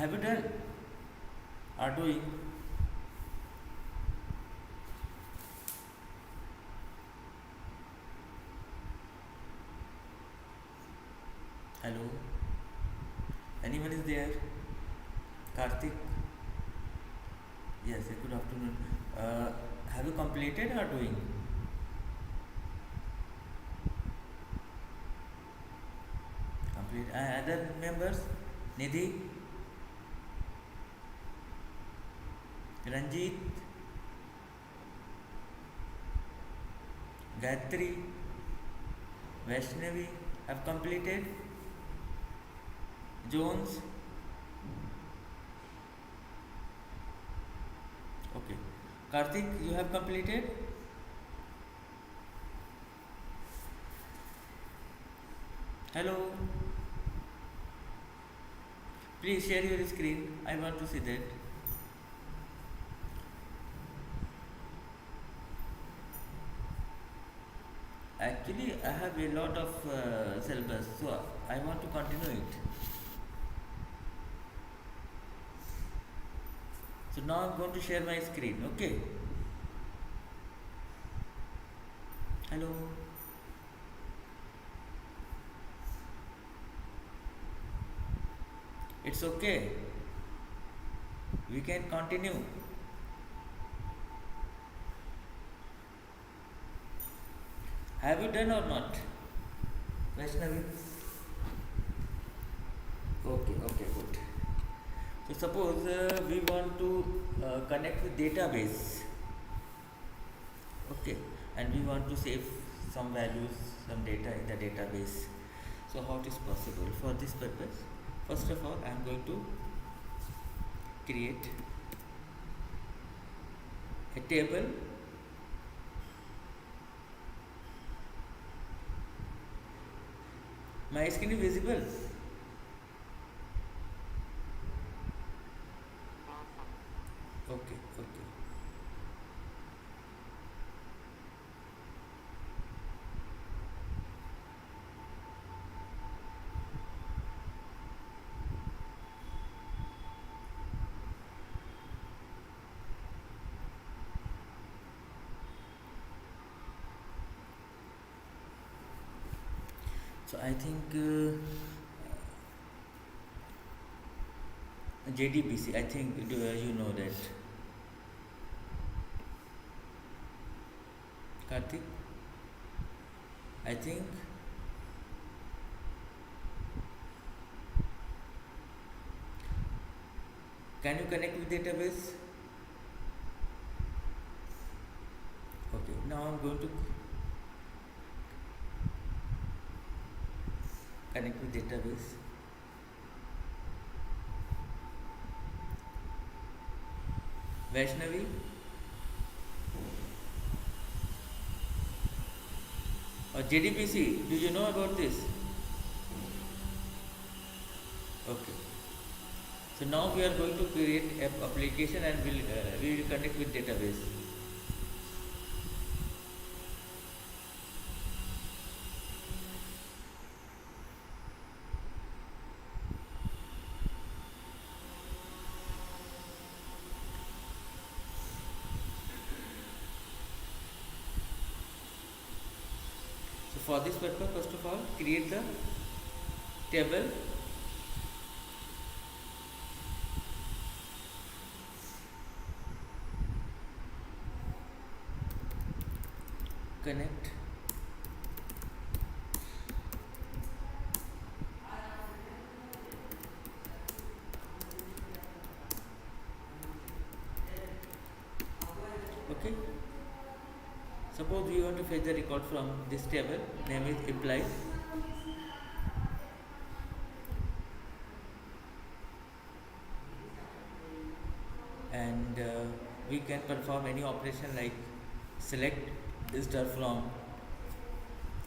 Have you done? Are doing? Hello? Anyone is there? Karthik? Yes, good afternoon. Uh, have you completed or doing? Complete. Other members? Nidhi? Ranjit? Gayatri? Vaishnavi? Have completed? Jones? Okay. Karthik, you have completed? Hello? Please share your screen. I want to see that. Actually, I have a lot of syllabus, so I want to continue it. So now I'm going to share my screen. Okay. Hello. It's okay. We can continue. Have you done or not? Vaishnavi? Okay, okay, good. So suppose we want to connect with database. Okay, and we want to save some values, some data in the database. So how it is possible? For this purpose, first of all, I am going to create a table. My screen is visible. Okay, okay. So I think JDBC. I think you know that. Karthik. I think. Can you connect with database? Okay. Now I'm going to connect with database. Vaishnavi, or JDBC, do you know about this? Okay. So now we are going to create an application and we will connect with database. So for this purpose, first of all, create the table. Connect. Okay. Suppose we want to fetch the record from this table, name is apply. And we can perform any operation like select star from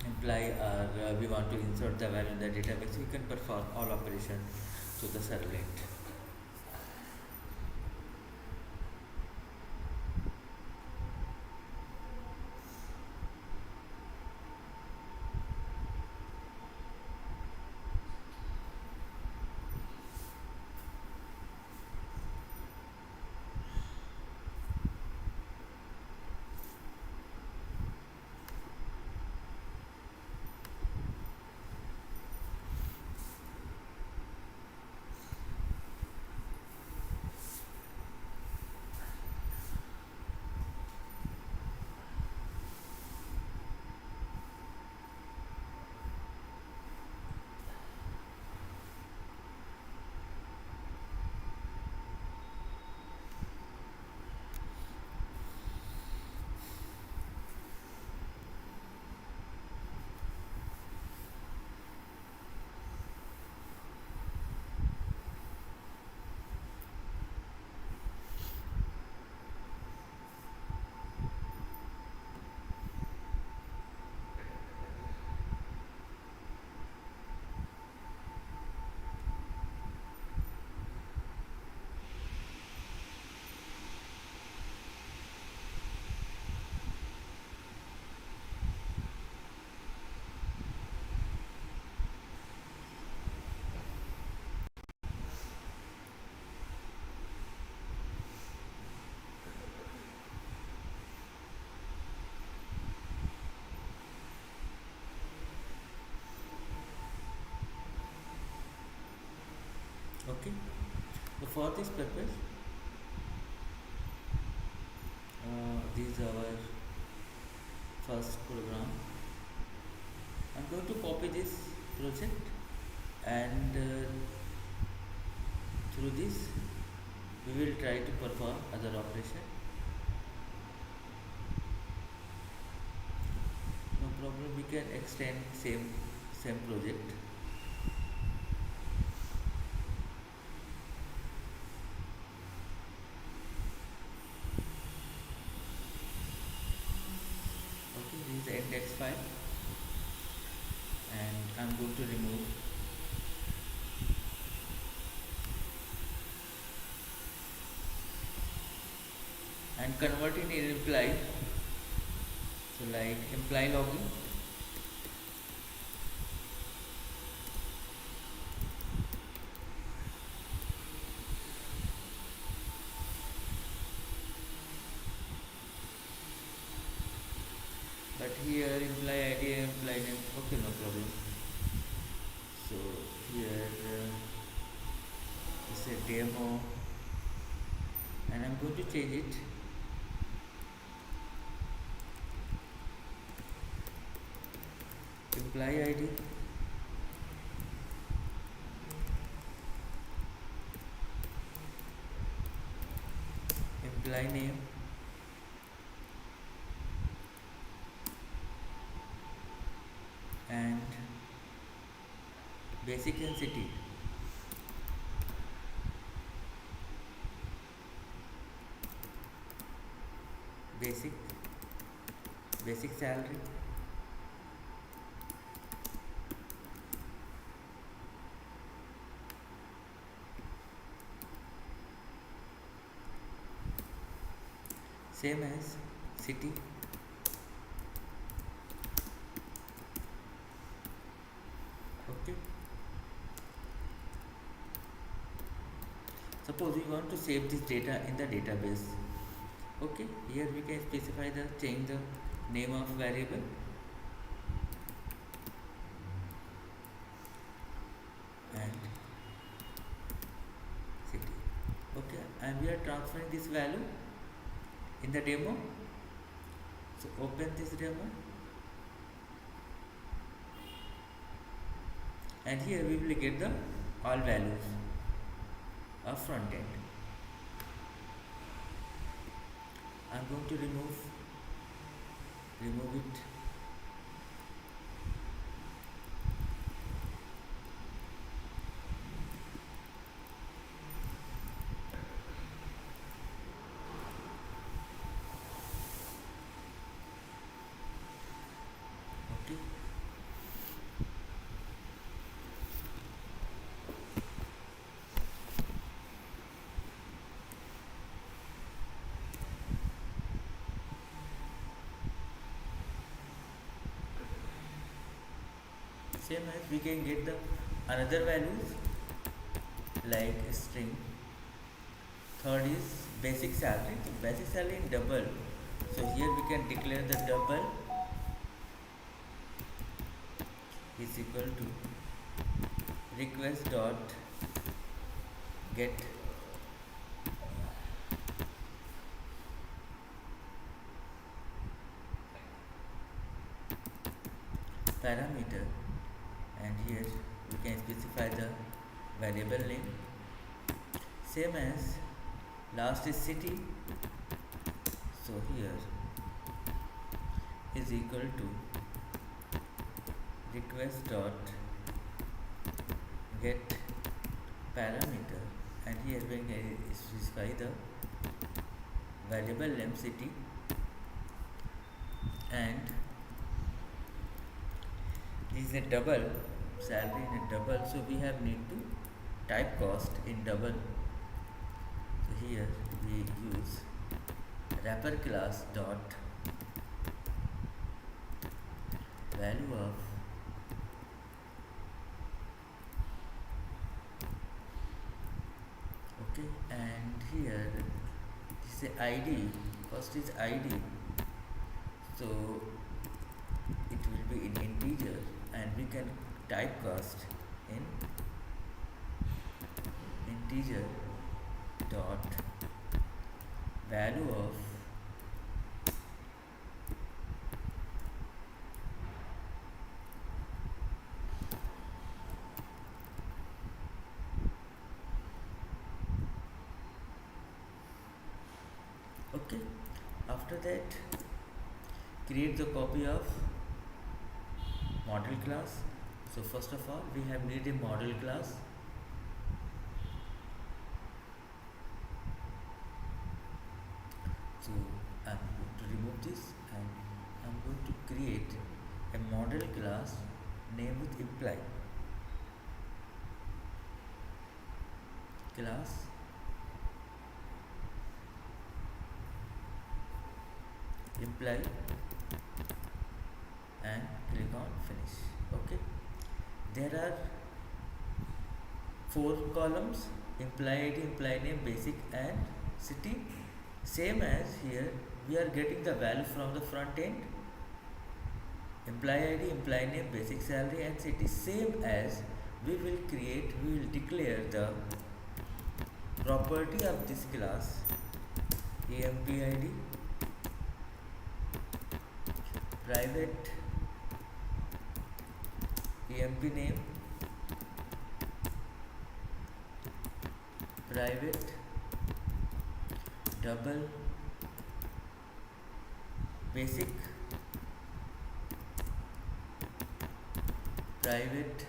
imply, or we want to insert the value in the database. We can perform all operations to the servlet. for this purpose, this is our first program. I'm going to copy this project, and through this we will try to perform other operation. No problem, we can extend same project. Okay, this is the index file, and I'm going to remove and convert it in imply. So like imply login, but here imply id and imply name. Okay, no problem. So here it's a demo, and I'm going to change it. Imply id, imply name, and basic and city. Basic, basic salary, same as city, okay. Suppose we want to save this data in the database. Okay, here we can specify the change the name of variable, and city. Okay, and we are transferring this value in the demo. So open this demo, and here we will get the all values of front end. I'm going to remove it. Okay. Same as we can get the another values like string. Third is basic salary. So basic salary in double. So here we can declare the double is equal to request dot get parameter, and here we can specify the variable name, same as last is city. So here is equal to request dot get parameter, and here we can specify the variable name city, and this is a double salary in a double, so we have need to type cost in double. So here we use wrapper class dot value of okay, and here this is id, cost is id, so it will be in integer, and we can type cost in integer, dot value of okay. After that, create the copy of model class. So first of all, we have need a model class. So I'm going to remove this and I'm going to create a model class name with imply class imply and click on finish. Okay, there are 4 columns: imply id, imply name, basic and city. Same as here, we are getting the value from the front end: imply id, imply name, basic salary and city. Same as we will declare the property of this class: empid private emp name private double basic private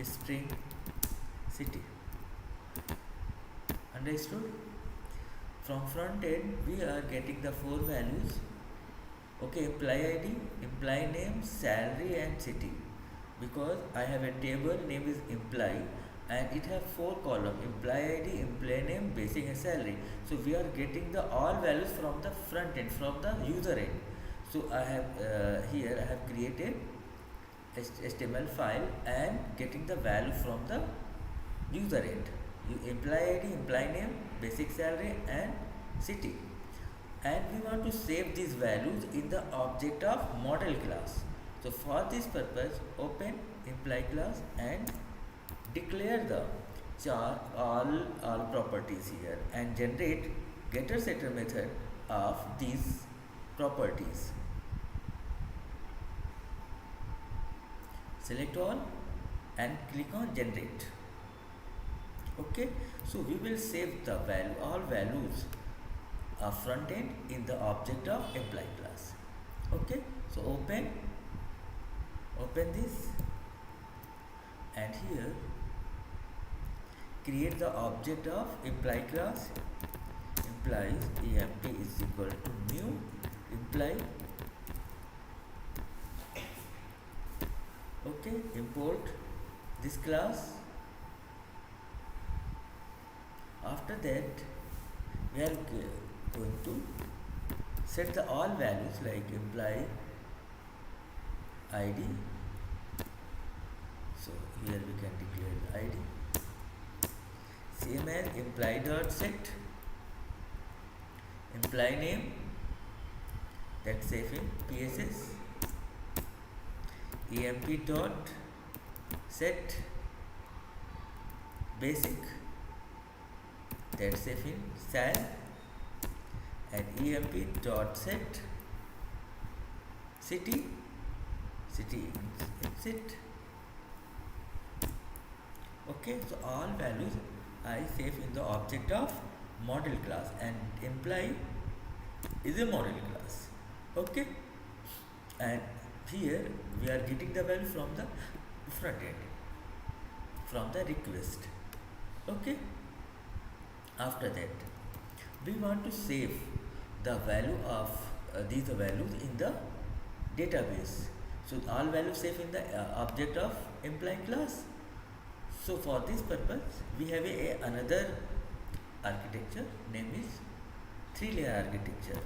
string city. Understood? From front end we are getting the 4 values. Okay, imply id, imply name, salary and city. Because I have a table name is imply and it has 4 columns: imply id, imply name, basic and salary. So we are getting the all values from the front end, from the user end. So I have here I have created HTML file and getting the value from the user end: imply id, imply name, basic salary and city. And we want to save these values in the object of model class. So for this purpose, open imply class and declare the char all properties here and generate getter setter method of these properties. Select all and click on generate. Okay, so we will save the value, all values of front end in the object of imply class. Okay, so open this and here create the object of imply class. Implies emp is equal to new imply. Okay, import this class. After that, we are going to set the all values like imply id. So here we can declare the id. Same as imply dot set imply name, that's safe in pss. emp dot set basic, that's safe in sal. And emp dot set city in sit. Okay, so all values I save in the object of model class and imply is a model class. Okay, and here we are getting the value from the front end, from the request. Okay, after that we want to save the value of these values in the database. So all values safe in the object of imply class. So for this purpose we have another architecture, name is 3-layer architecture.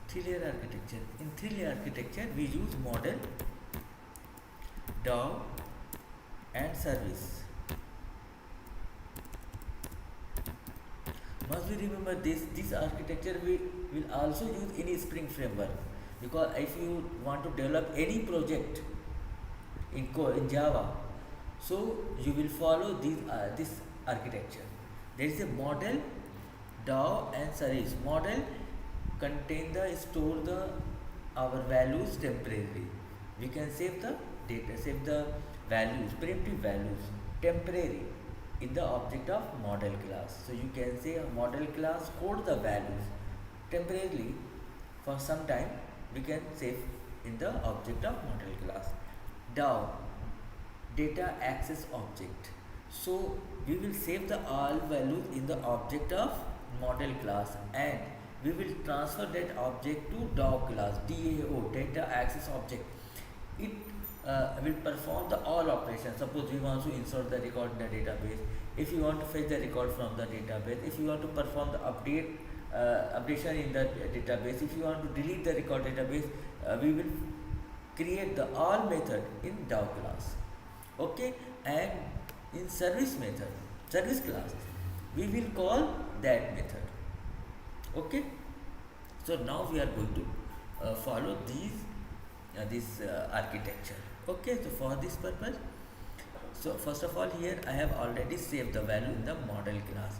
Three-layer architecture. In 3-layer architecture, we use model, DAO, and service. Must we remember this architecture will also use in Spring framework, because if you want to develop any project in Java, so you will follow this architecture. There is a model, DAO and service. Model contain the store the our values temporarily. We can save the data, save the values, preemptive values temporary in the object of model class. So you can say a model class hold the values temporarily for some time. We can save in the object of model class. DAO, data access object. So we will save the all values in the object of model class, and we will transfer that object to DAO class, DAO, data access object. It will perform the all operations. Suppose we want to insert the record in the database, if you want to fetch the record from the database, if you want to perform the updation in the database, if you want to delete the record database, we will create the all method in DAO class. Okay, and in service class, we will call that method. Okay, so now we are going to follow this architecture. Okay, so for this purpose, so first of all, here I have already saved the value in the model class.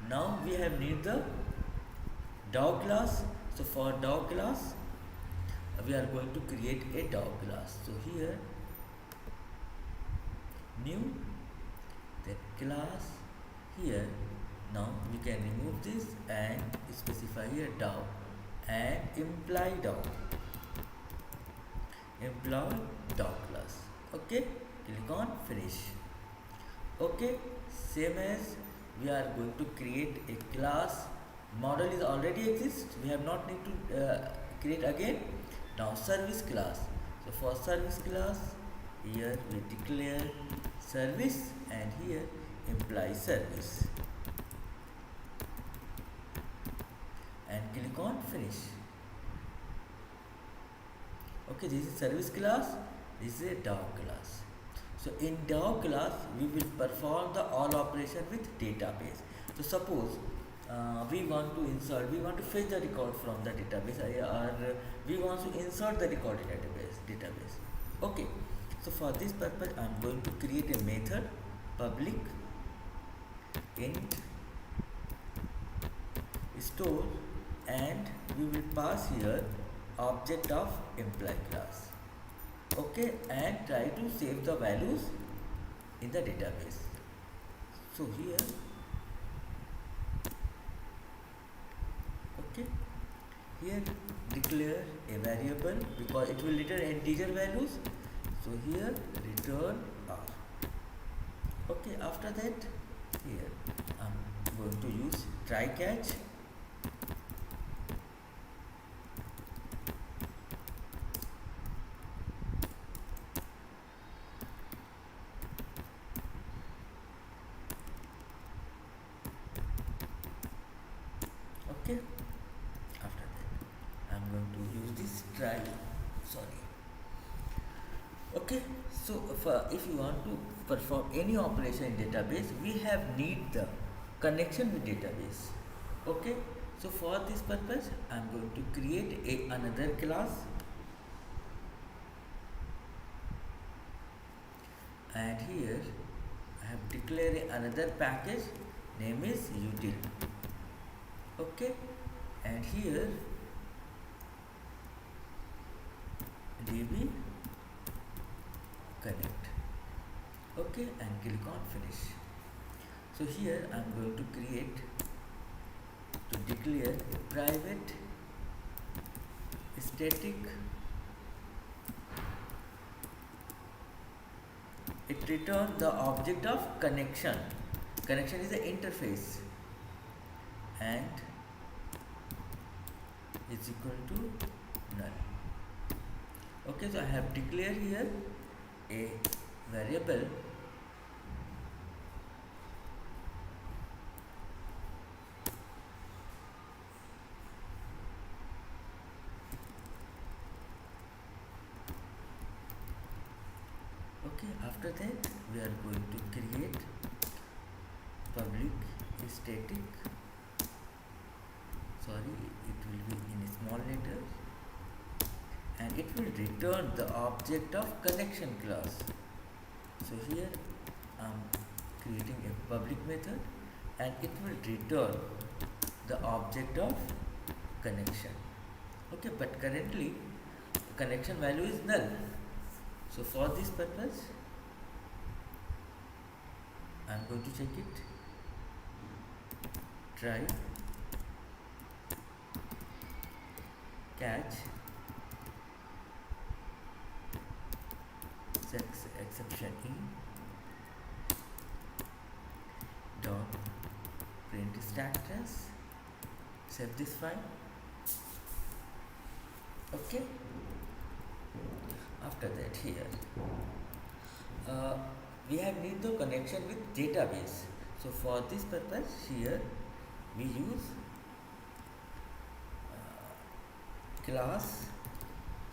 Now we have need the DAO class. So for DAO class, we are going to create a DAO class. So here, new the class. Here now we can remove this and specify here DAO and imply DAO class. Okay, click on finish. Okay, same as we are going to create a class. Model is already exist, we have not need to create again. Now service class. So for service class, here we declare service and here imply service and click on finish. Okay, this is service class, this is a DAO class. So in DAO class, we will perform the all operation with database. So suppose we want to fetch the record from the database, or we want to insert the record in database. Okay, so for this purpose, I am going to create a method public int store, and we will pass here object of imply class. Okay, and try to save the values in the database. So here, okay, here declare a variable because it will return integer values. So here return r. Okay, after that, here I'm going to use try catch. Okay, after that I'm going to use this try. Sorry. Okay, so if you want to perform any operation in database, we have need the connection with database. Okay, so for this purpose, I'm going to create another class, and here I have declared another package, name is util. Okay, and here db connect. Okay, and click on finish. So here I am going to declare a private static. It returns the object of connection. Connection is the interface, and is equal to null. Okay, so I have declared here a variable okay. After that, we are going to create public static sorry, it will be in small letters, and it will return the object of connection class. So here I'm creating a public method and it will return the object of connection. Okay, but currently connection value is null. So for this purpose I'm going to check it. Try catch exception in dot print status. Save this file. Okay, after that here we have need the connection with database. So for this purpose here we use class.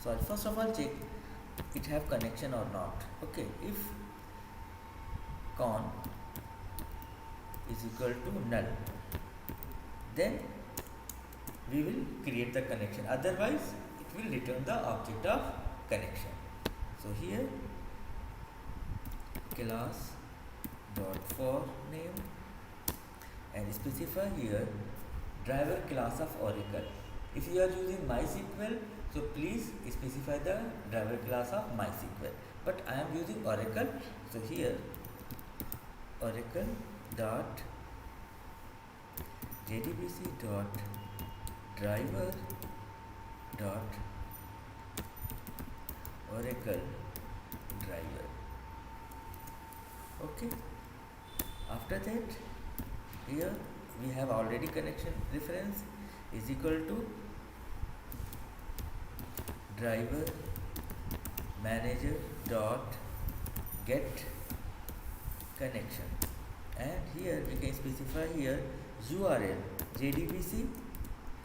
So first of all check it have connection or not. Okay, if con is equal to null, then we will create the connection, otherwise it will return the object of connection. So here class dot for name and specify here driver class of Oracle. If you are using MySQL, so please specify the driver class of MySQL, but I am using Oracle. So here Oracle dot jdbc dot driver dot Oracle driver. Okay, after that here we have already connection reference is equal to driver manager dot get connection, and here we can specify here URL jdbc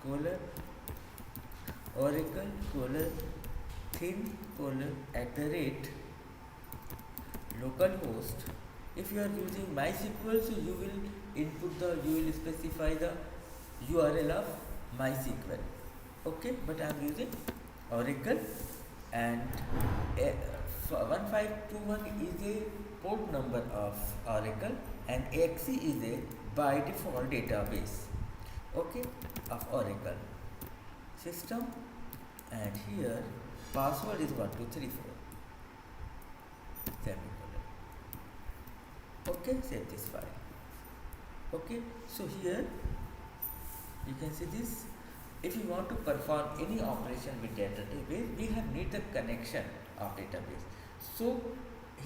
colon oracle colon thin colon @ localhost. If you are using MySQL, so you will specify the URL of MySQL. Okay, but I am using Oracle, and 1521 is a port number of Oracle and exe is a by default database, okay, of Oracle system, and here password is 1234 semicolon. Okay, save this file. Okay, so here you can see this. If you want to perform any operation with database, we have need the connection of database. So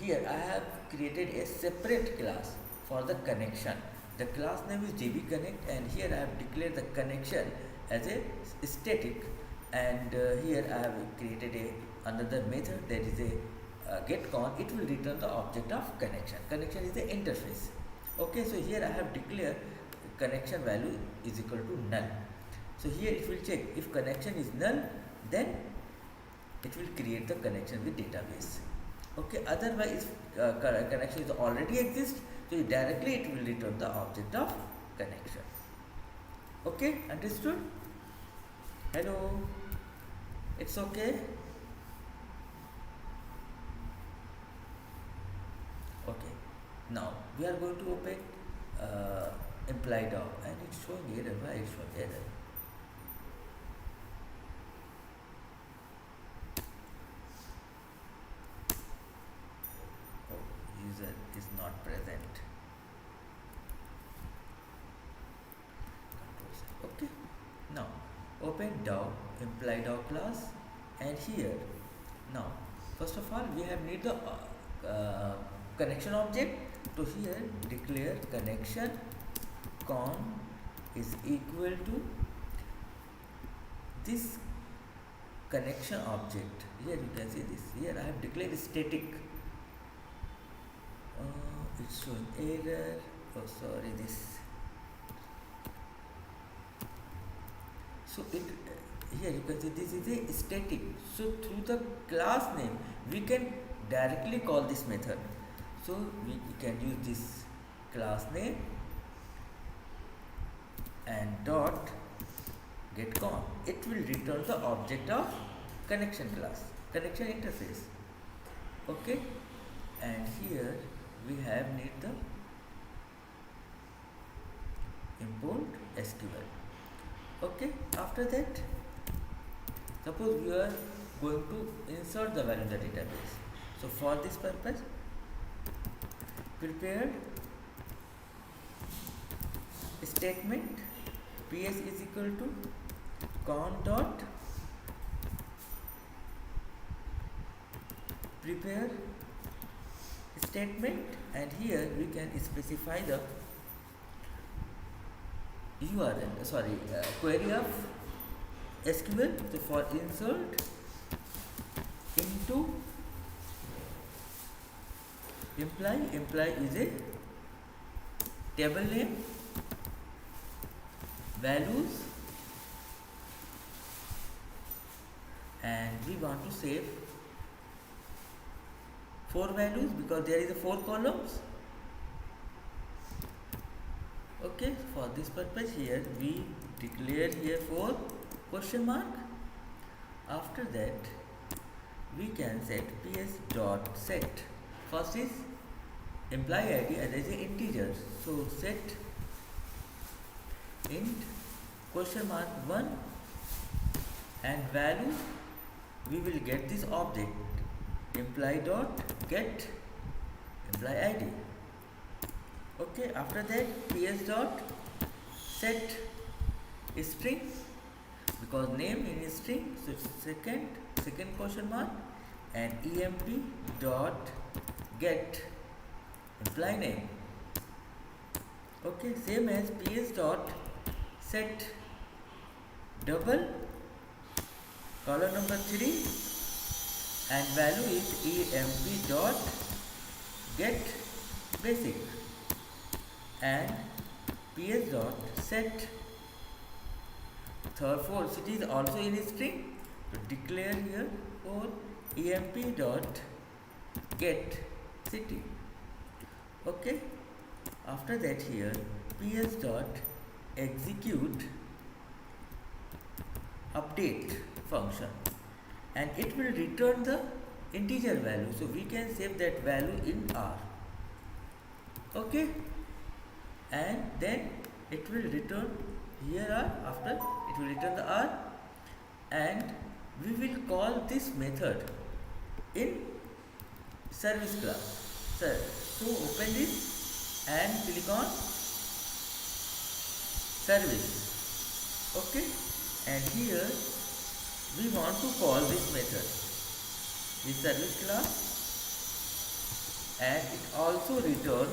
here I have created a separate class for the connection. The class name is dbconnect, and here I have declared the connection as a static, and here I have created another method that is a getCon. It will return the object of connection. Connection is the interface. Okay, so here I have declared connection value is equal to null. So here it will check if connection is null, then it will create the connection with database. Okay, otherwise connection is already exist, so directly it will return the object of connection. Okay, understood? Hello, it's okay? Okay, now we are going to open implied of, and it's showing error. Why it's showing error? User is not present. Okay, now open DAO imply DAO class, and here now first of all we have need the connection object. So here declare connection con is equal to this connection object. Here you can see this. Here I have declared static. It's showing error. Oh, sorry, this. So it here you can see this is a static. So through the class name we can directly call this method. So we can use this class name and dot get con. It will return the object of connection class, connection interface. Okay, and here we have need the import SQL. Okay, after that, suppose we are going to insert the value in the database. So for this purpose, prepare statement ps is equal to con dot prepare statement, and here we can specify the query of SQL. So for insert into imply is a table name, values, and we want to save 4 values because there is a 4 columns. Okay, for this purpose here we declare here 4 question mark. After that we can set ps dot set. First is employee id as an integer, so set int question mark 1, and value we will get this object employee dot get employee id. Okay, after that ps dot set string because name in string, so second question mark, and emp dot get employee name. Okay, same as ps dot set double column number 3, and value is emp dot get basic, and ps dot set third fourth it is also in string, to declare here for emp dot get city. Okay, after that here ps dot execute update function, and it will return the integer value, so we can save that value in R. Okay, and then it will return here R, after it will return the R, and we will call this method in service class. So open this and click on service. Okay, and here we want to call this method, this service class, and it also return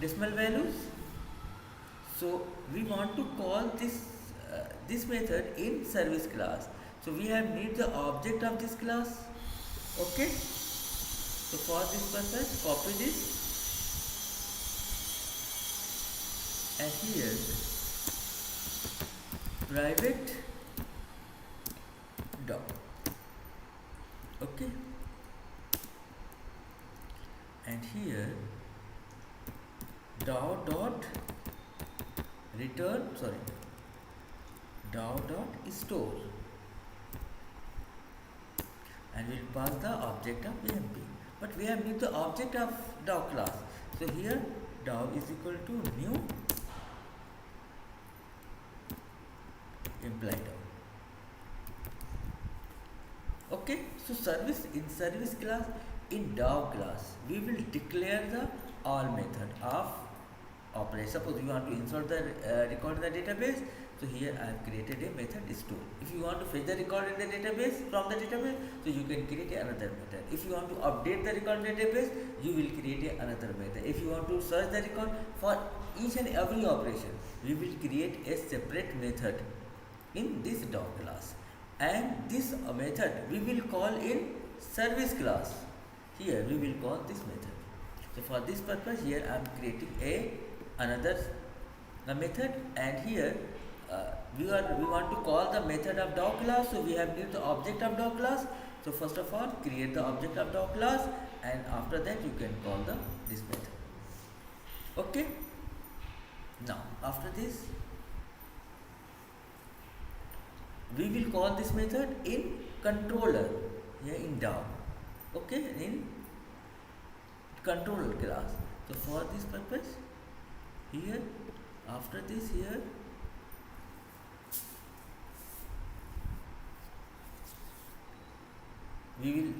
decimal values. So we want to call this method in service class, so we have need the object of this class. Okay, so for this purpose copy this, and here private dot. Okay, and here dot return dot store, and we'll pass the object of emp, but we have need the object of dow class. So here dow is equal to new imply dow. Okay, so in service class, in dow class we will declare the all method of operation. Suppose you want to insert the record in the database, so here I have created a method store. If you want to fetch the record in the database from the database, so you can create another method. If you want to update the record in the database, you will create another method. If you want to search the record, for each and every operation we will create a separate method in this dow class, and this method we will call in service class. Here we will call this method. So for this purpose here I am creating another method, and here we want to call the method of dow class, so we have need the object of dow class. So first of all create the object of dow class, and after that you can call this method. Okay, now after this we will call this method in controller here in DAO. Okay, in controller class. So for this purpose, here after this here we will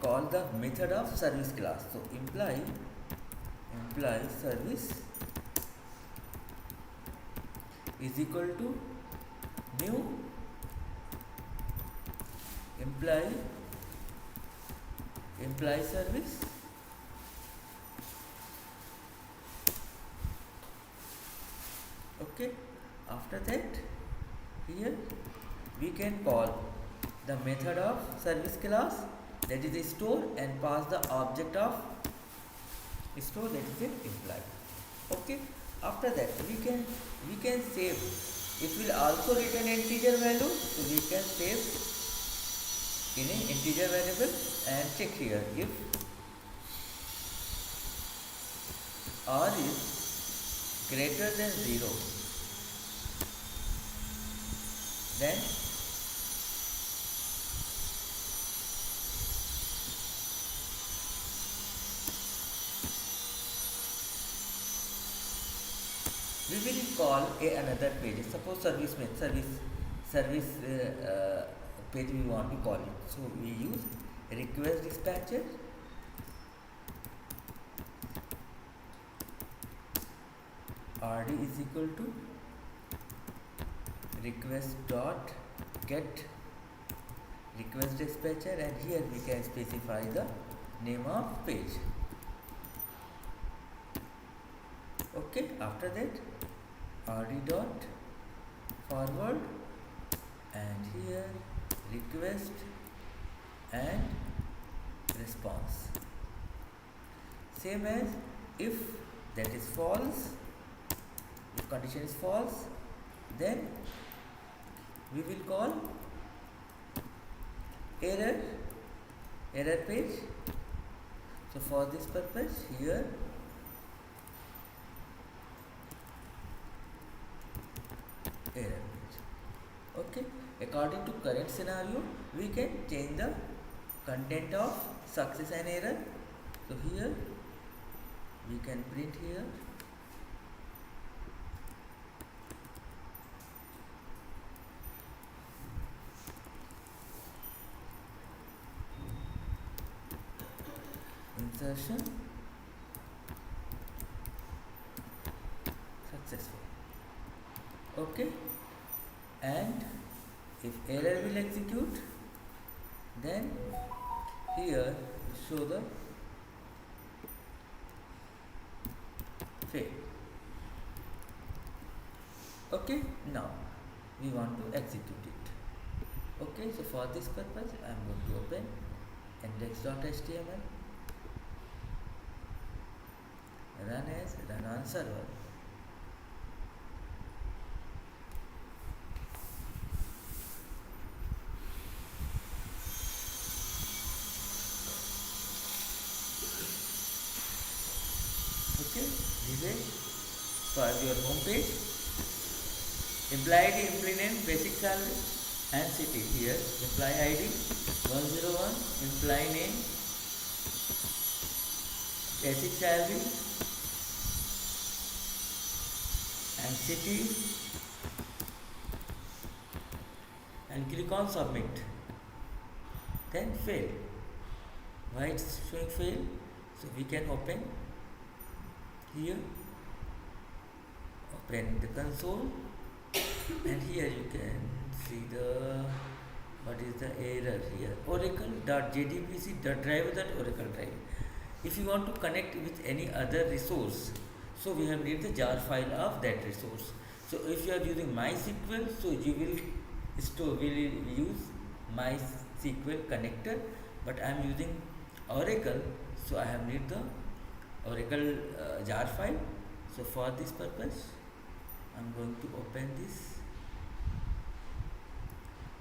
call the method of service class. So imply service is equal to new imply service okay. After that here we can call the method of service class, that is a store, and pass the object of store, that is a imply. Okay, after that we can save. It will also return integer value, so we can save in an integer variable and check here if r is greater than 0, then we will call another page. Suppose service page we want to call it. So we use request dispatcher rd is equal to request dot get request dispatcher, and here we can specify the name of page. Okay, after that rd dot forward, and here request and response, same as if that is false, if condition is false, then we will call error page. So for this purpose here error page. Okay, according to current scenario we can change the content of success and error. So here we can print here insertion successful. Okay, and if error will execute, then here show the fail. Okay, now we want to execute it. Okay, so for this purpose I am going to open index.html, run on server. Okay, this is for your home page. Employee ID, employee name, basic salary and city. Here employee ID 101, employee name, basic salary and city, and click on submit. Then fail. Why it's showing fail? So we can open here, open the console, and here you can see the what is the error here, oracle.jdbc.driver.oracle drive. If you want to connect with any other resource, so we have need the jar file of that resource. So if you are using MySQL, so you will use MySQL connector, but I am using Oracle, so I have need the Oracle jar file. So for this purpose I am going to open this,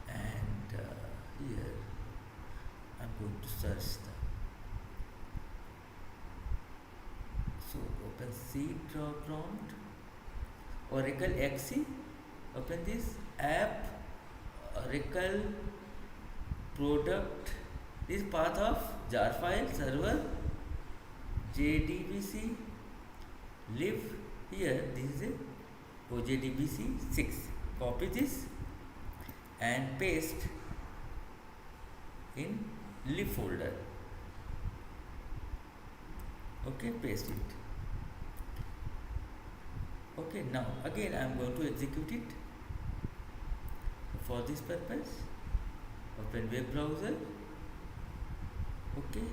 and here I am going to search the, so open C prompt, Oracle XE, open this app Oracle product is path of jar file server JDBC live here. This is a OJDBC 6. Copy this and paste in lib folder. Okay, paste it. Okay, now again I am going to execute it. For this purpose, open web browser. Okay,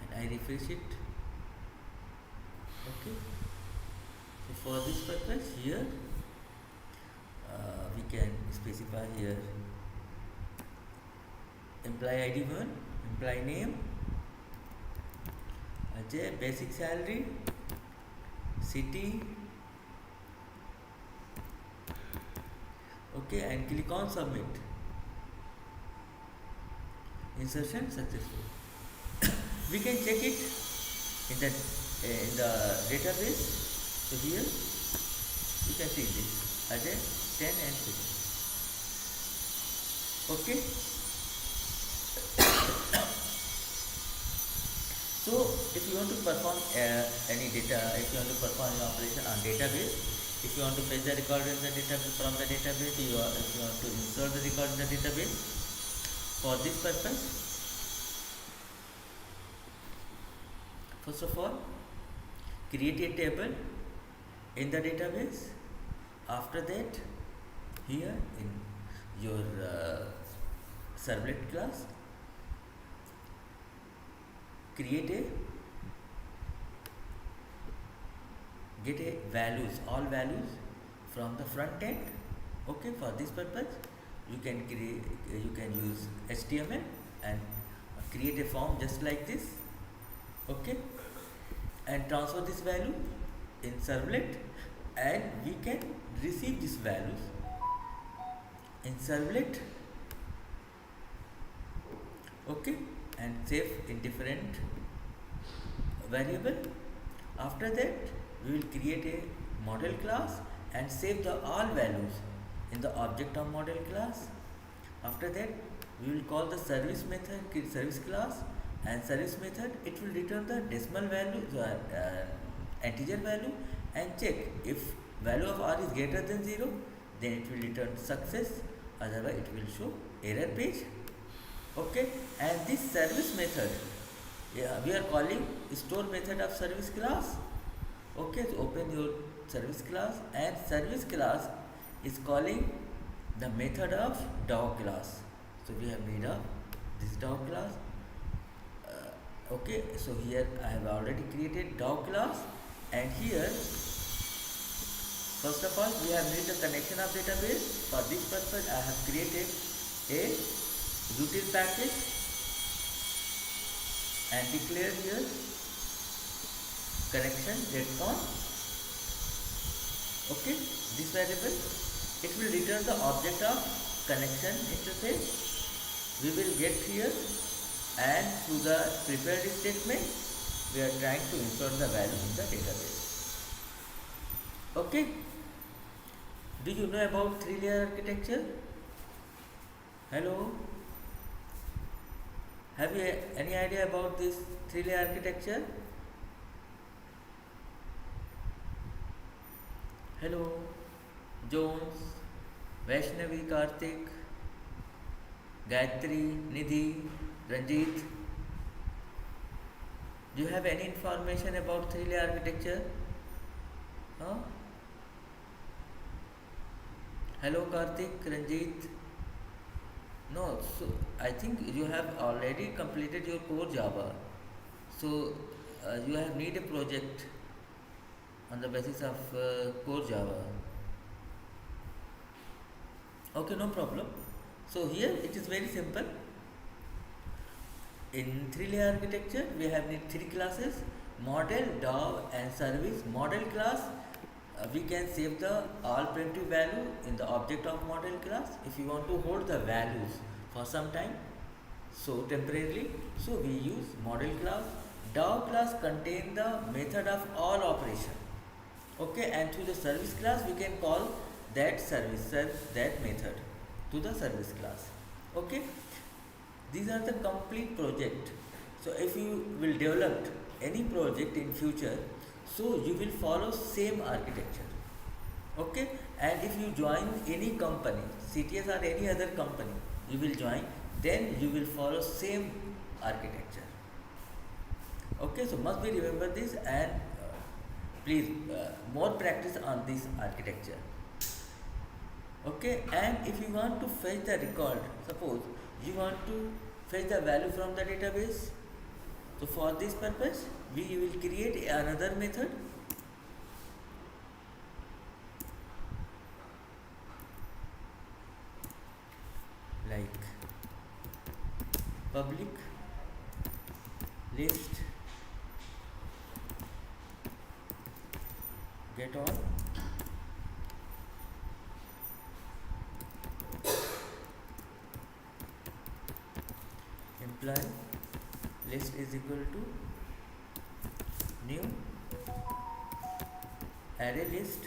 and I refresh it. Okay, so for this purpose here we can specify here employee ID 1, employee name Ajay, basic salary, city. Okay, and click on submit. Insertion successful. We can check it in the database. So here you can see this Ajay 10 and 6. Okay. So if you want to perform any data, if you want to perform an operation on database, if you want to fetch the record in the database from the database, if you want to insert the record in the database, for this purpose, first of all, create a table in the database. After that, here in your servlet class, create get a values, all values from the front end. Okay, for this purpose you can use HTML and create a form just like this. Okay, and transfer this value in servlet, and we can receive these values in servlet. Okay, and save in different variable. After that we will create a model class and save the all values in the object of model class. After that we will call the service method, service class, and service method it will return the decimal value, integer value, and check if value of r is greater than 0, then it will return success, otherwise it will show error page. Okay, and this service method, we are calling store method of service class. Okay, so open your service class, and service class is calling the method of dog class. So we have made up this dog class. Okay, so here I have already created dog class, and here first of all we have made the connection of database. For this purpose I have created a util package and declare here connection getCon. Okay, this variable it will return the object of connection interface. We will get here, and through the prepared statement we are trying to insert the value in the database. Okay, do you know about 3-layer architecture? Hello, have you any idea about this 3-layer architecture? Hello, Jones, Vaishnavi, Karthik, Gayatri, Nidhi, Ranjit. Do you have any information about 3-layer architecture? Huh? Hello, Karthik, Ranjit. No, so I think you have already completed your core Java. So you have need a project on the basis of core Java. Okay, no problem. So here it is very simple. In 3-layer architecture we have need 3 classes: model, dog, and service. Model class, we can save the all primitive value in the object of model class if you want to hold the values for some time. So temporarily, so we use model class. DAO class contain the method of all operation. Okay, and through the service class we can call that service, that method to the service class. Okay, these are the complete project. So if you will develop any project in future, so you will follow same architecture. Okay, and if you join any company, CTS or any other company, you will join, then you will follow same architecture. Okay, so must be remember this, and please more practice on this architecture. Okay, and if you want to fetch the record, suppose you want to fetch the value from the database, so for this purpose we will create another method like public list get all imply list is equal to new array list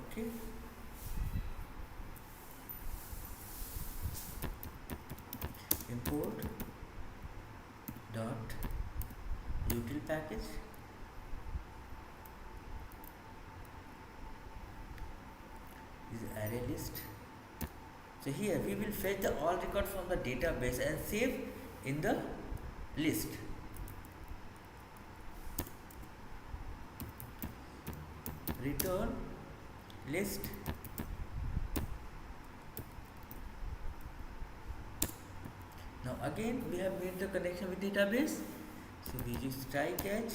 okay, import dot util package is array list. So here we will fetch the all record from the database and save in the list. Return list now again we have made the connection with database, so we use try catch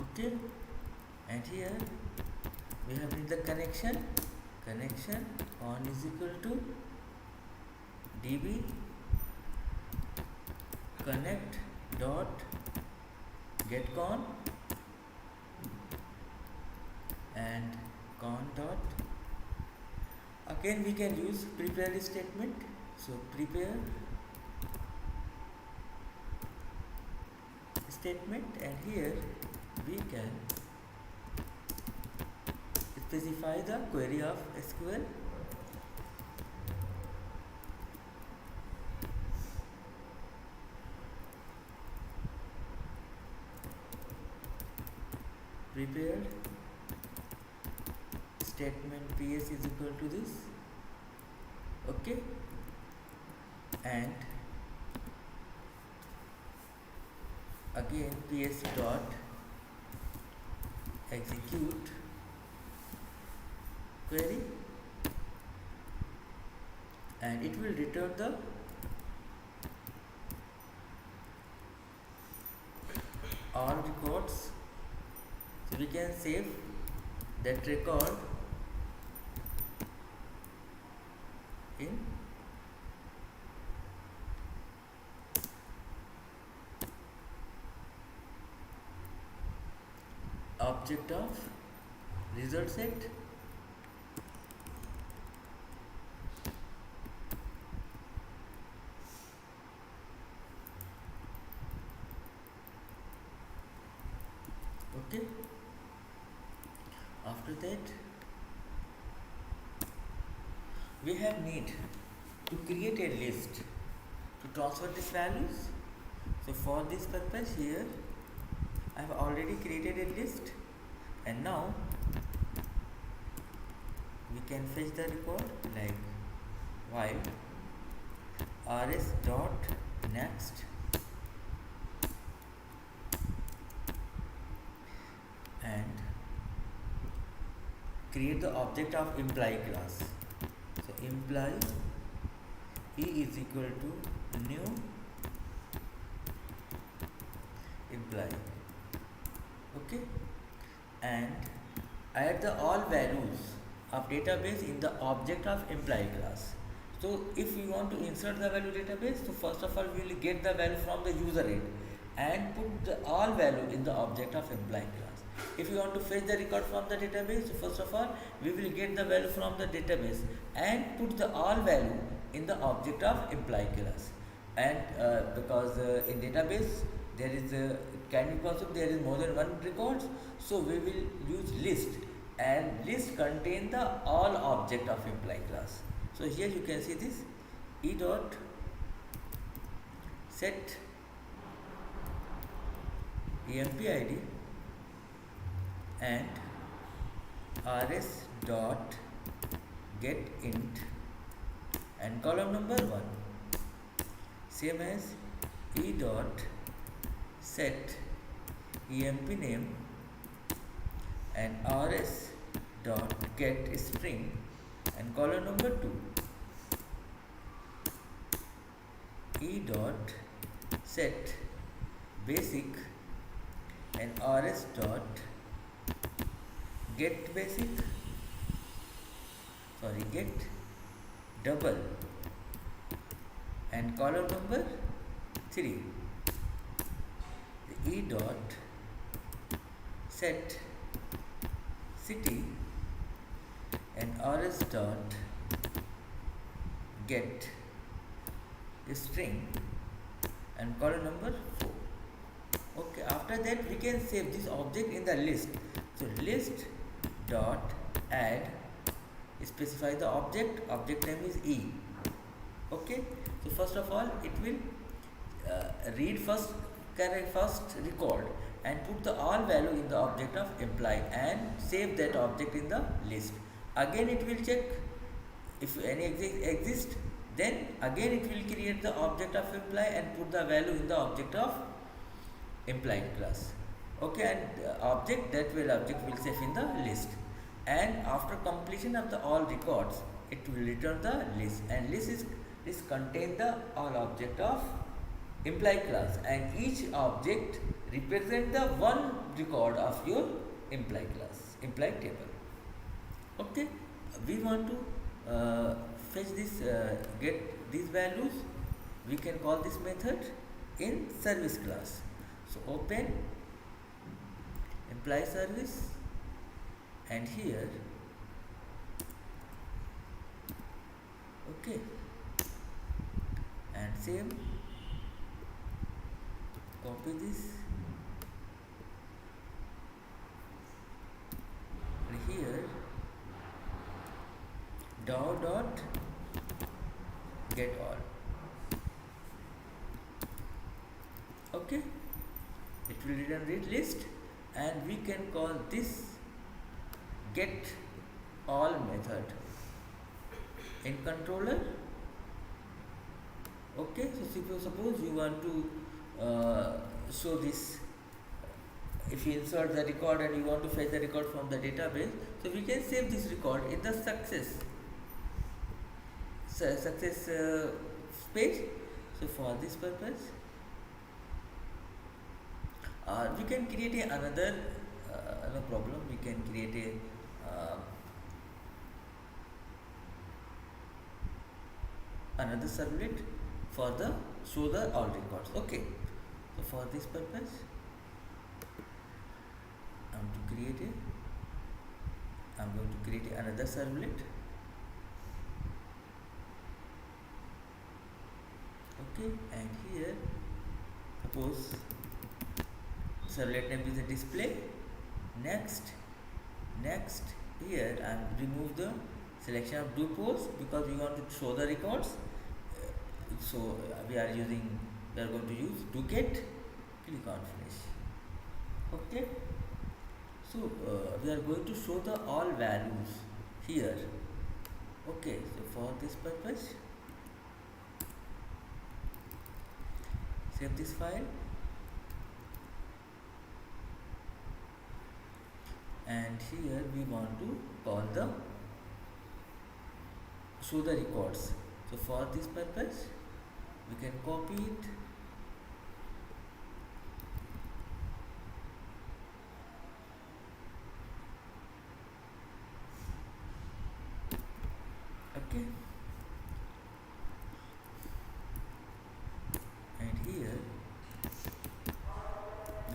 okay, and here we have made the connection on is equal to db connect dot get con and con dot, again we can use prepare statement, so prepare statement, and here we can specify the query of SQL. Prepared statement PS is equal to this, okay, and again PS dot execute query, and it will return the all records, so we can save that record in object of result set, okay. After that we have need to create a list to transfer these values, so for this purpose here I have already created a list, and now we can fetch the record like while rs dot next and create the object of employee class. So employee e is equal to new imply. Okay, and add the all values of database in the object of employee class. So if we want to insert the value database, so first of all we will get the value from the user rate and put the all value in the object of employee class. If you want to fetch the record from the database, so first of all we will get the value from the database and put the all value in the object of employee class. And because in database there is it can be possible there is more than one records, so we will use list, and list contain the all object of employee class. So here you can see this e dot set empid and rs dot get int and column number 1, same as e dot set emp name and rs dot get string and column number 2, e dot set basic and rs dot get basic, get double and column number 3, e dot set city and rs dot get string and column number 4. Okay, after that we can save this object in the list. So list dot add, specify the object name is e. Okay, so first of all it will read first record and put the all value in the object of employee and save that object in the list. Again it will check if any exist, then again it will create the object of employee and put the value in the object of employee class. Okay, and object will save in the list, and after completion of the all records it will return the list, and list contain the all object of employee class, and each object represent the one record of your employee class, employee table. Okay, we want to fetch this get these values. We can call this method in service class. So open employee service, and here okay, and same, copy this, and here dot get all. Okay, it will return read list, and we can call this get all method in controller. Okay, so suppose you want to show this, if you insert the record and you want to fetch the record from the database, so we can save this record in the success page. So for this purpose we can create another no problem, we can create another servlet for the show the all records. Okay, so for this purpose I'm going to create another servlet. Okay, and here suppose servlet name is a display. Next here I remove the selection of do post because we want to show the records. So we are going to use do get, click on finish. Okay, so we are going to show the all values here. Okay, so for this purpose save this file, and here we want to call the show the records. So for this purpose we can copy it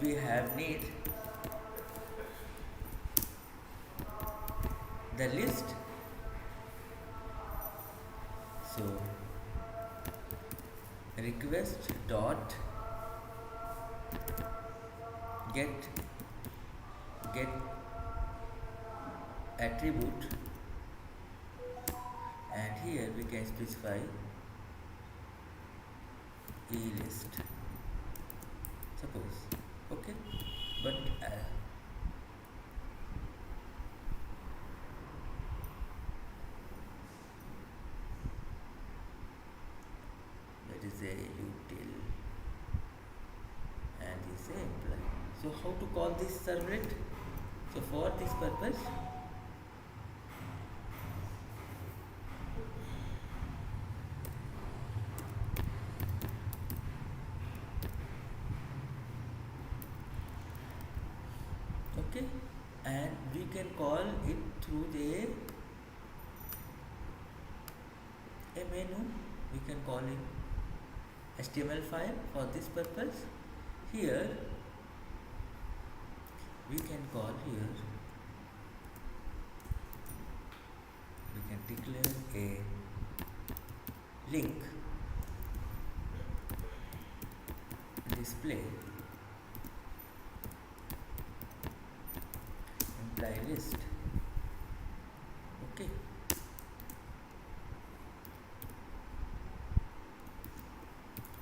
we have need the list. So request dot get get attribute, and here we can specify a list, suppose. Okay, but that is a util and is a employee. So how to call this servlet? So for this purpose, okay, and we can call it through a menu. We can call it HTML file for this purpose. Here we can call here, we can declare a link display imply list. Okay,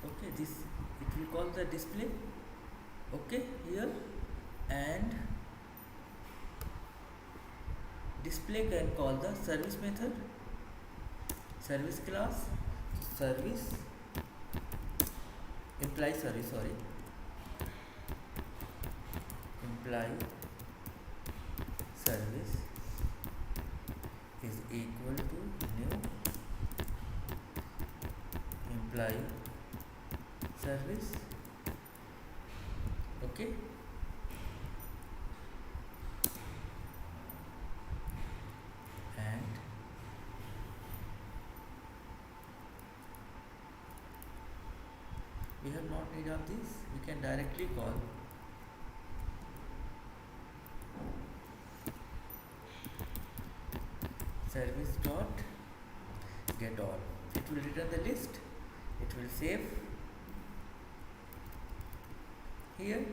okay, this it will call the display. Okay, here, and display can call the service method, service class, service imply imply service is equal to new imply service. Okay, and we have not need of this. We can directly call service dot get all. It will return the list. It will save. Here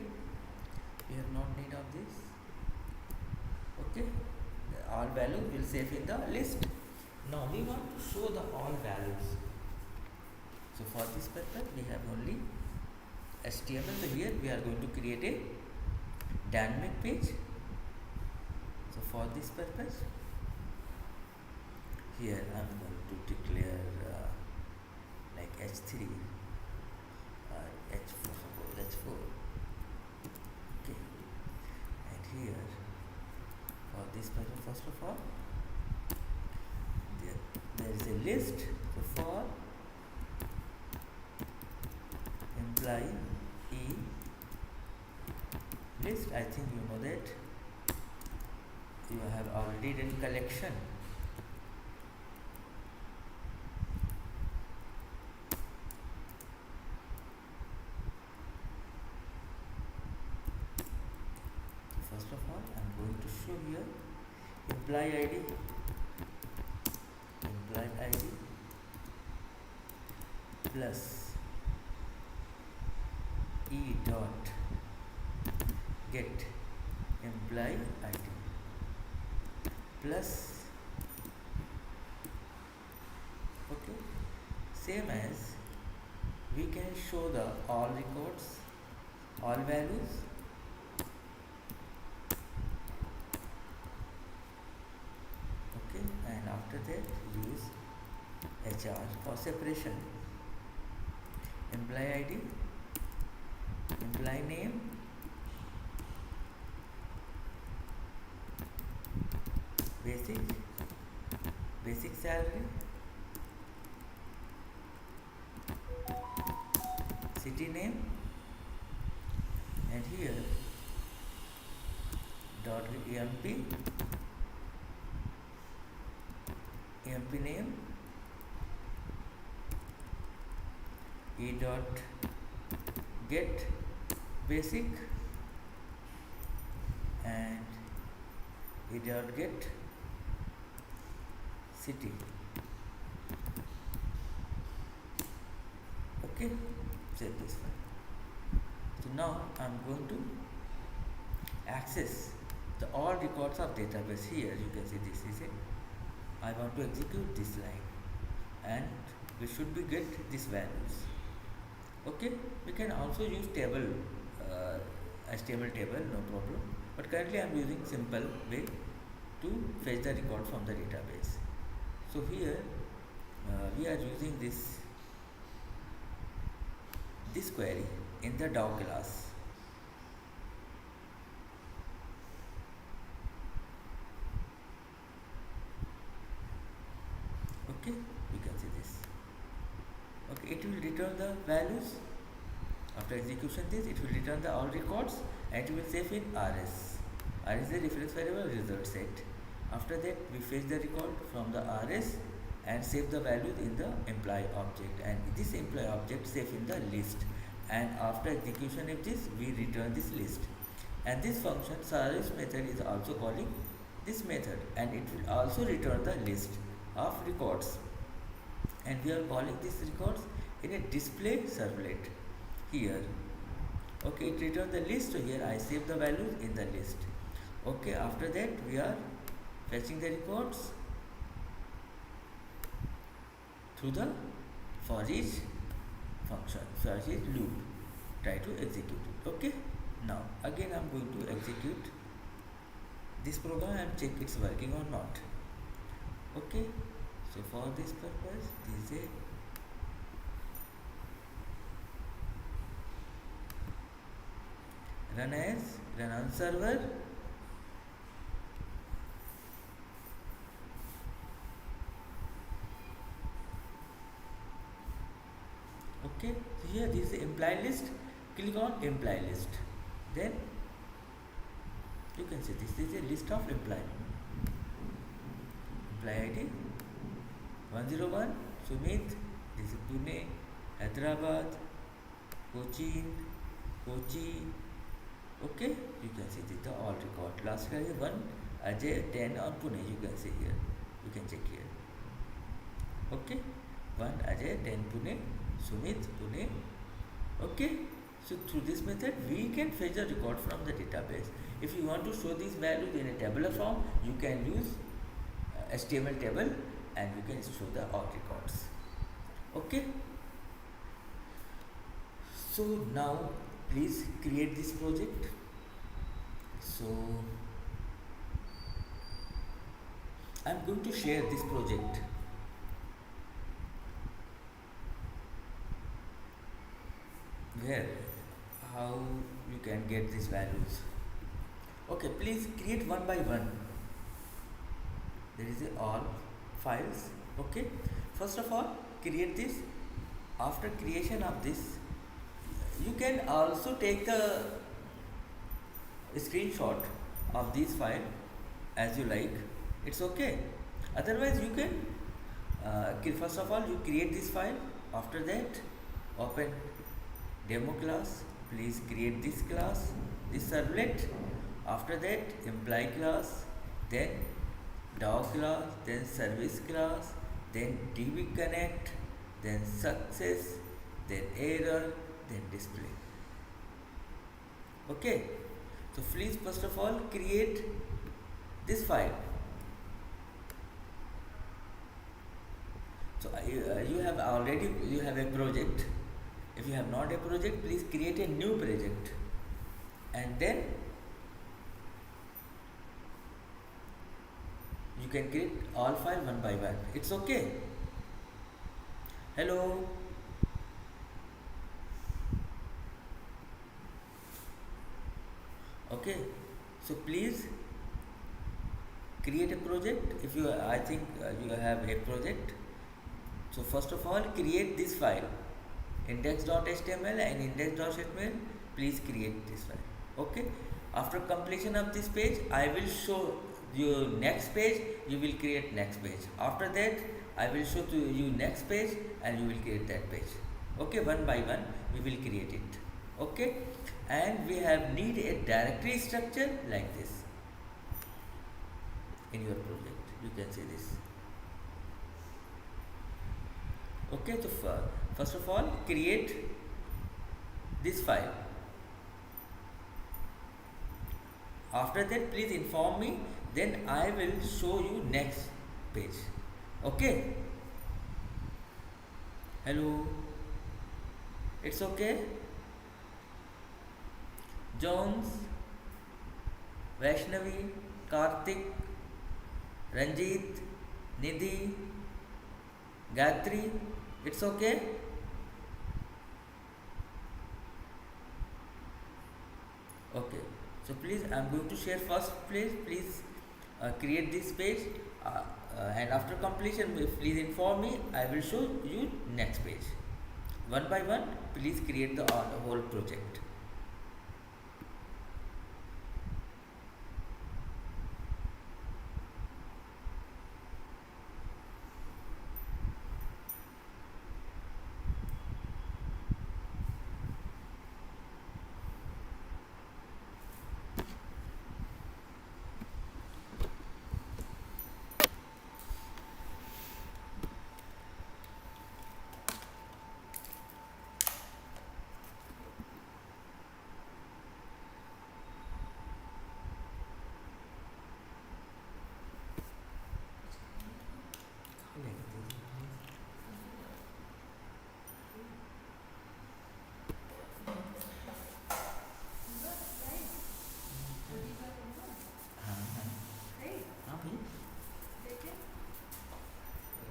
we have not need of this. Okay, all values will save in the list. Now we want to show the all values. So for this purpose we have only HTML. So here we are going to create a dynamic page. So for this purpose, here I am going to declare like H3 or H4, suppose H4. Okay, and here for this purpose, first of all, there is a list. So for imply e list, I think you know that you have already done collection. First of all, I am going to show here imply id plus e dot get imply id plus, okay, same as we can show the all records, all values. Okay, and after that use HR for separation. Imply id, imply name, basic salary, city name, and here dot emp name, e dot get basic, and we dot get city. Okay, save this file. So now I'm going to access the all records of database. Here you can see this is it. I want to execute this line and we should be get these values. Okay, we can also use table as table no problem, but currently I am using simple way to fetch the record from the database. So here we are using this query in the DAO class. Okay, you can see this. Okay, it will return the values. After execution this, it will return the all records and it will save in RS. RS is the reference variable result set. After that, we fetch the record from the RS and save the values in the employee object, and this employee object save in the list, and after execution of this we return this list. And this function service method is also calling this method, and it will also return the list of records, and we are calling this records in a display servlet here. Okay, it returns the list. So here I save the values in the list. Okay, after that we are fetching the records through the for each function, for each loop. Try to execute it. Okay, now again I'm going to execute this program and check it's working or not. Okay, so for this purpose this is a run on server. Okay, so here this is the employee list. Click on employee list. Then you can see this is a list of employee. Employee ID 101 Sumit. This is Pune, Hyderabad, Cochin, Kochi. Okay, you can see this the all record. Last year 1 Ajay 10 on Pune. You can see here. You can check here. Okay, 1 Ajay 10 Pune. Sumit Pune. Okay, so through this method we can fetch a record from the database. If you want to show these values in a tabular form, you can use HTML table and you can show the all records. Okay, so now please create this project. So I'm going to share this project. Where how you can get these values. Okay, please create one by one. There is all files. Okay, first of all create this. After creation of this, you can also take a screenshot of this file as you like. It's okay. Otherwise you can first of all you create this file. After that open demo class. Please create this class, this servlet. After that employee class, then DAO class, then service class, then DB connect, then success, then error, then display. Okay, so please first of all create this file. So you have a project. If you have not a project, please create a new project and then you can create all file one by one. It's okay. Hello. Okay, so please create a project. If you I think you have a project. So first of all create this file index.html and index.html. Please create this file. Okay, after completion of this page I will show you next page, you will create next page. After that I will show to you next page and you will create that page. Okay, one by one we will create it. Okay, and we have need a directory structure like this. in your project. You can see this. Okay, so first of all, create this file. After that, please inform me. Then I will show you next page. Okay. Hello. It's okay. Jones, Vaishnavi, Karthik, Ranjit, Nidhi, Gayatri. It's okay. Okay. So please, I'm going to share first. Please create this page, and after completion, please inform me. I will show you next page. One by one, please create the whole project. हाँ हाँ हाँ भाई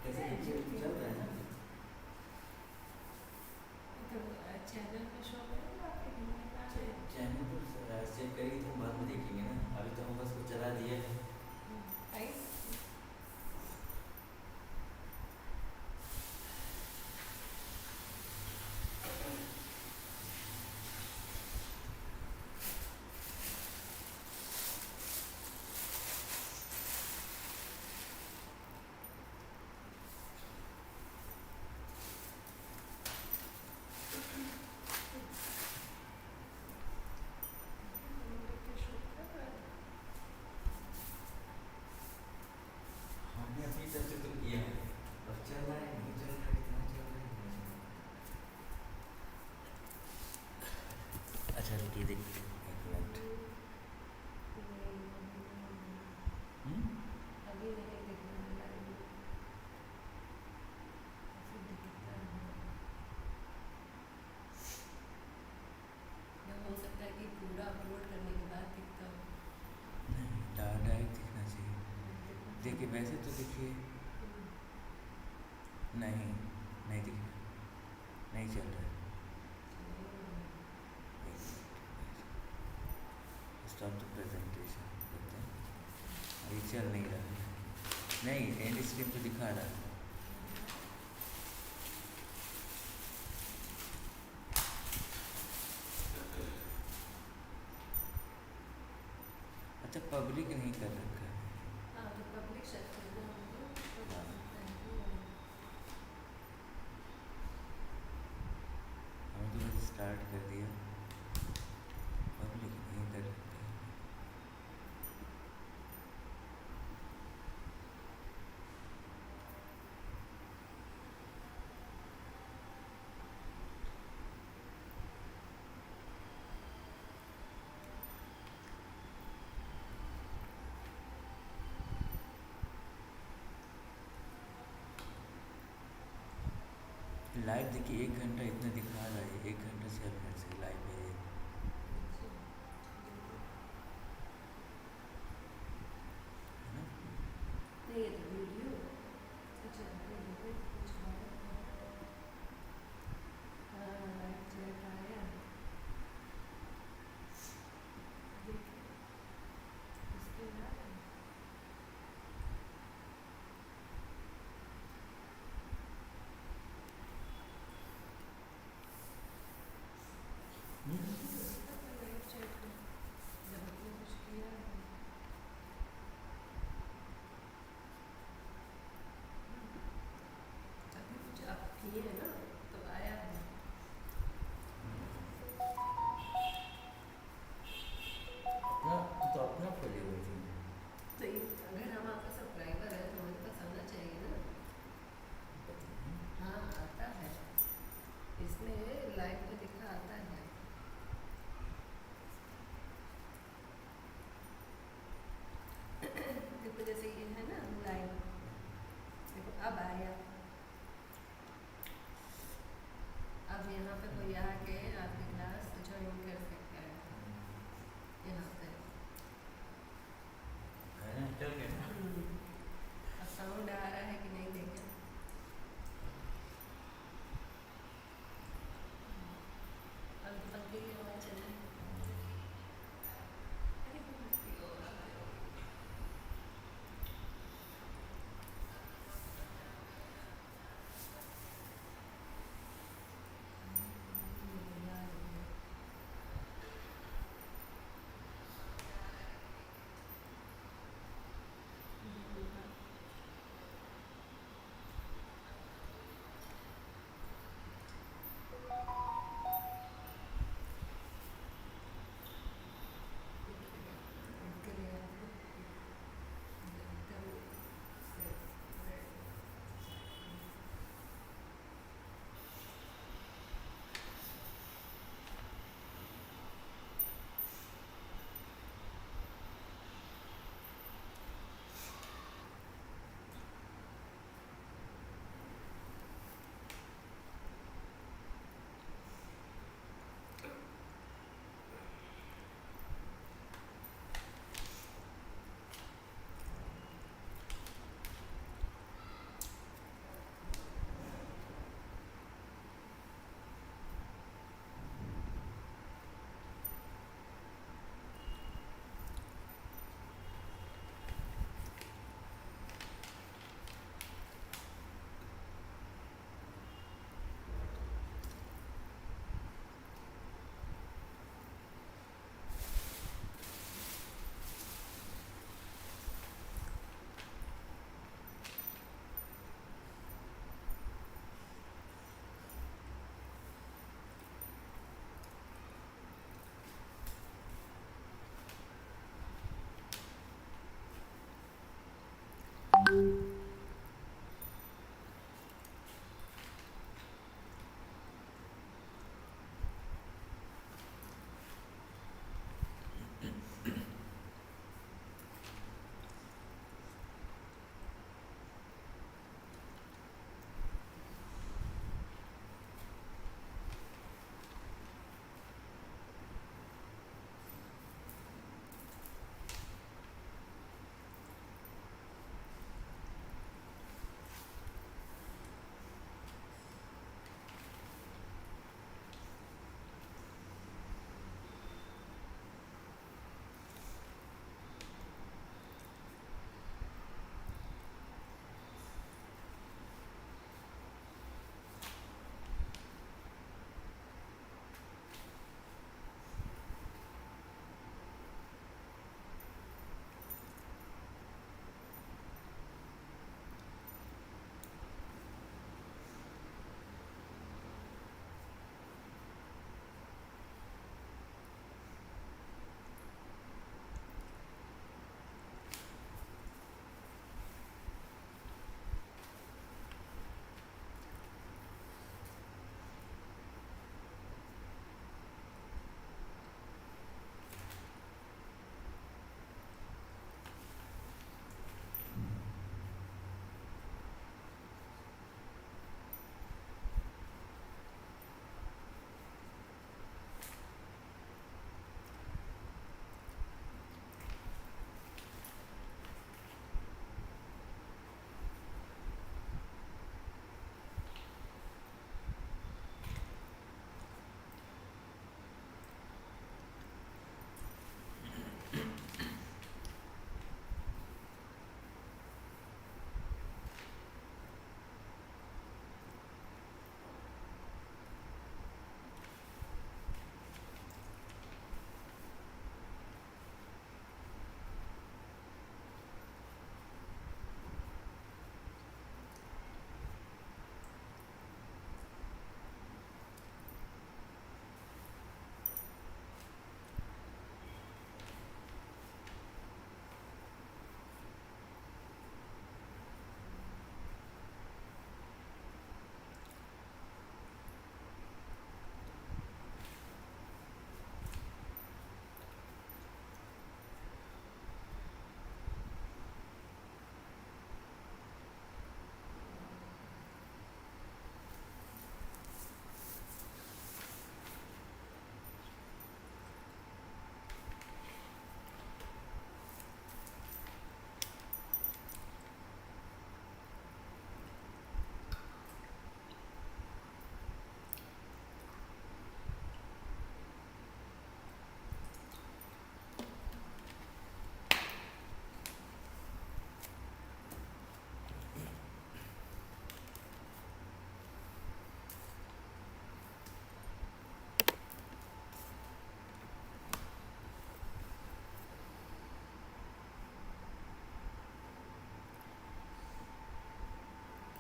कैसे चल रहा है ना channel पर चेक करेंगे तो बाद में देखेंगे ना अभी तो हम बस को चला दिए हैं हमने अपनी तरफ से तो किया है अब चल रहा है नहीं चल रहा है कितना चल रहा है नहीं चल रहा है। अच्छा रुकिए देखते हैं, एक मिनट हम्म? नहीं डायरेक्ट दिखना चाहिए देखिए वैसे तो देखिए नहीं नहीं दिख रहा नहीं चल रहा है स्टॉप द प्रेजेंटेशन करते हैं अभी चल नहीं रहा है नहीं एंड स्क्रीन तो दिखा रहा है अच्छा पब्लिक नहीं कर रखा है हाँ हमने तो बस स्टार्ट कर दिया पब्लिक नहीं कर रखा है लाइव देखिए 1 घंटा इतना दिखा रहा है 1 घंटा 6 मिनट से लाइव है ये है ना हम्म?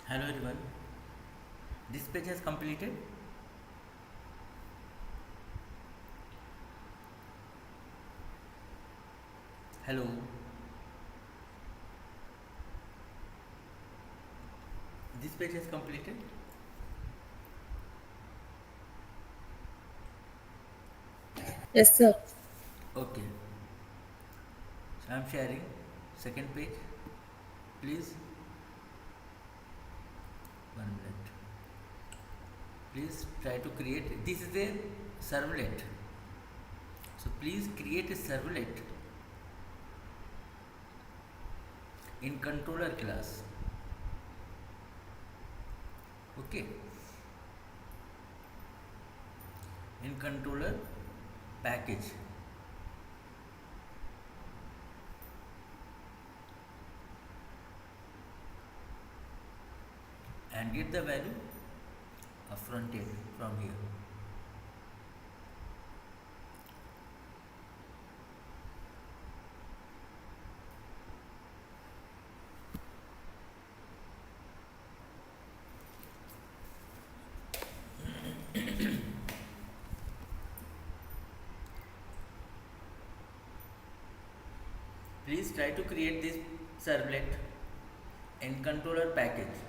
Hello everyone. This page has completed. Hello. This page has completed. Yes, sir. Okay. So I am sharing second page. Please 1 minute. Please try to create. This is a servlet. So please create a servlet in controller class. Okay. In controller package and get the value of front end from here. Please try to create this servlet in controller package.